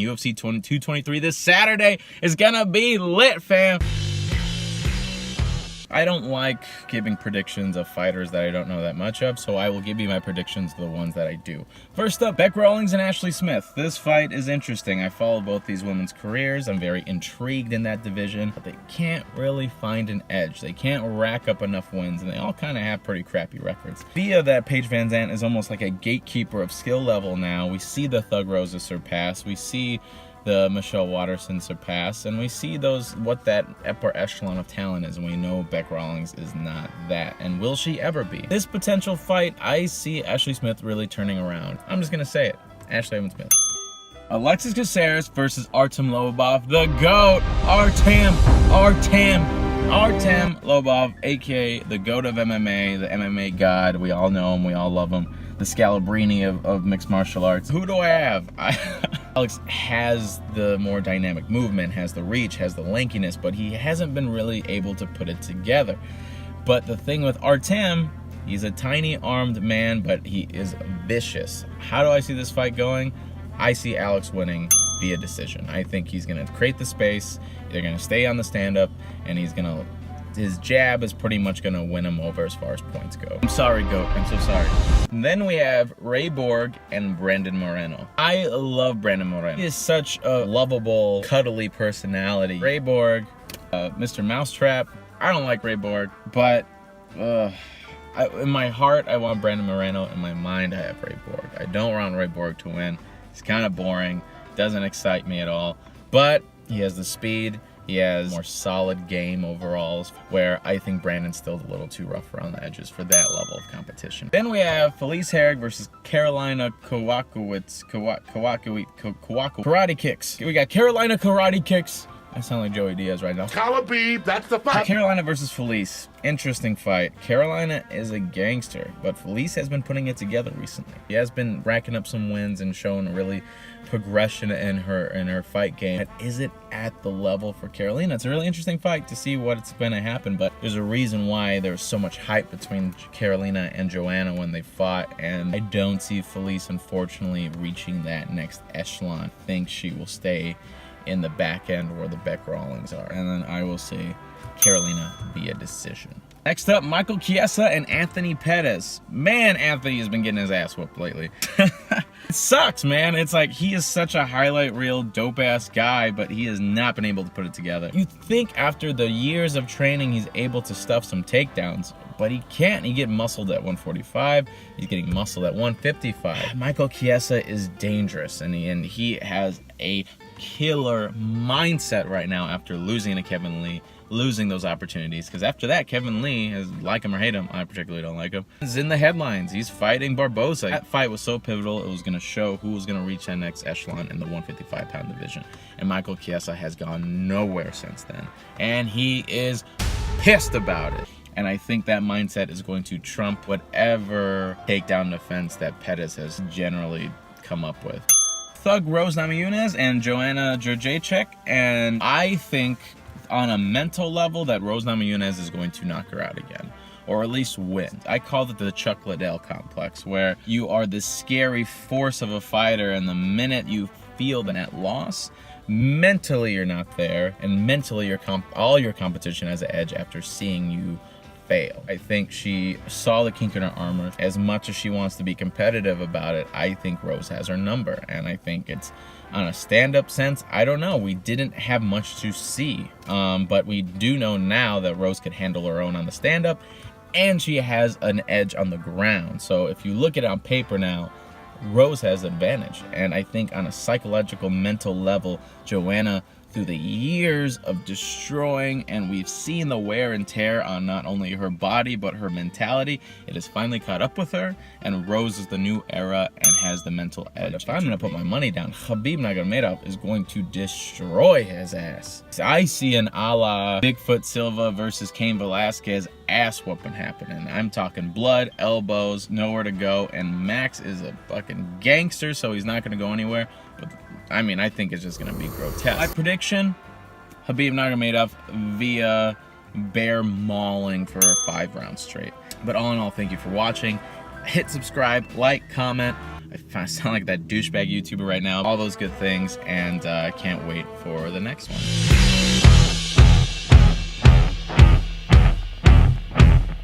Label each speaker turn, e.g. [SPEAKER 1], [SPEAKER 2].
[SPEAKER 1] UFC 223 this Saturday is gonna be lit, fam. I don't like giving predictions of fighters that I don't know that much of, so I will give you my predictions of the ones that I do. First up, Bec Rawlings and Ashley Smith. This fight is interesting. I follow both these women's careers. I'm very intrigued in that division, but they can't really find an edge. They can't rack up enough wins, and they all kind of have pretty crappy records. Via that Paige Van Zandt is almost like a gatekeeper of skill level now. We see the Thug Roses surpass. We see the Michelle Waterson surpass, and we see what that upper echelon of talent is, and we know Bec Rawlings is not that. And will she ever be? This potential fight, I see Ashley Smith really turning around. I'm just gonna say it. Ashley Smith. Alexis Caceres versus Artem Lobov, the GOAT, Artem Lobov, aka the GOAT of MMA, the MMA god. We all know him, we all love him. The Scalabrini of mixed martial arts. Who do I have? Alex has the more dynamic movement, has the reach, has the lankiness, but he hasn't been really able to put it together. But the thing with Artem, he's a tiny armed man, but he is vicious. How do I see this fight going? I see Alex winning via decision. I think he's gonna create the space, they're gonna stay on the stand-up, and his jab is pretty much gonna win him over as far as points go. I'm sorry, GOAT, I'm so sorry. And then we have Ray Borg and Brandon Moreno. I love Brandon Moreno. He is such a lovable, cuddly personality. Ray Borg, Mr. Mousetrap. I don't like Ray Borg, but in my heart, I want Brandon Moreno. In my mind, I have Ray Borg. I don't want Ray Borg to win. He's kind of boring, doesn't excite me at all, but he has the speed. He has more solid game overall, where I think Brandon's still a little too rough around the edges for that level of competition. Then we have Felice Herrig versus Carolina Kowakowicz. Karate Kicks. We got Carolina Karate Kicks. I sound like Joey Diaz right now.
[SPEAKER 2] Calabib, that's the fight.
[SPEAKER 1] Carolina versus Felice. Interesting fight. Carolina is a gangster, but Felice has been putting it together recently. He has been racking up some wins and showing a really progression in her fight game. But is it at the level for Carolina? It's a really interesting fight to see what's going to happen, but there's a reason why there's so much hype between Carolina and Joanna when they fought, and I don't see Felice, unfortunately, reaching that next echelon. I think she will stay in the back end where the Bec Rawlings are. And then I will say Carolina via decision. Next up, Michael Chiesa and Anthony Pettis. Man, Anthony has been getting his ass whooped lately. It sucks, man. It's like he is such a highlight reel, dope-ass guy, but he has not been able to put it together. You think after the years of training, he's able to stuff some takedowns, but he can't. He get muscled at 145. He's getting muscled at 155. Michael Chiesa is dangerous, and he has a killer mindset right now after losing to Kevin Lee, losing those opportunities, because after that, Kevin Lee, has, like him or hate him, I particularly don't like him, is in the headlines. He's fighting Barboza. That fight was so pivotal. It was going to show who was going to reach that next echelon in the 155-pound division, and Michael Chiesa has gone nowhere since then, and he is pissed about it. And I think that mindset is going to trump whatever takedown defense that Pettis has generally come up with. Thug Rose Namajunas and Joanna Jędrzejczyk, and I think on a mental level that Rose Namajunas is going to knock her out again, or at least win. I call it the Chuck Liddell complex, where you are this scary force of a fighter, and the minute you feel that loss, mentally you're not there, and mentally all your competition has an edge after seeing you fail. I think she saw the kink in her armor. As much as she wants to be competitive about it, I think Rose has her number, and I think it's on a stand-up sense. I don't know. We didn't have much to see, but we do know now that Rose could handle her own on the stand-up, and she has an edge on the ground. So if you look at it on paper now, Rose has advantage, and I think on a psychological, mental level, Joanna, through the years of destroying, and we've seen the wear and tear on not only her body but her mentality, it has finally caught up with her, and Rose is the new era and has the mental edge. If I'm going to put my money down, Khabib Nurmagomedov is going to destroy his ass. I see an a la Bigfoot Silva versus Cain Velasquez ass whooping happening. I'm talking blood, elbows, nowhere to go, and Max is a fucking gangster, so he's not going to go anywhere. But I mean, I think it's just going to be grotesque. My prediction, Khabib Nurmagomedov via bear mauling for 5 rounds straight. But all in all, thank you for watching. Hit subscribe, like, comment. I sound like that douchebag YouTuber right now. All those good things, and I can't wait for the next one.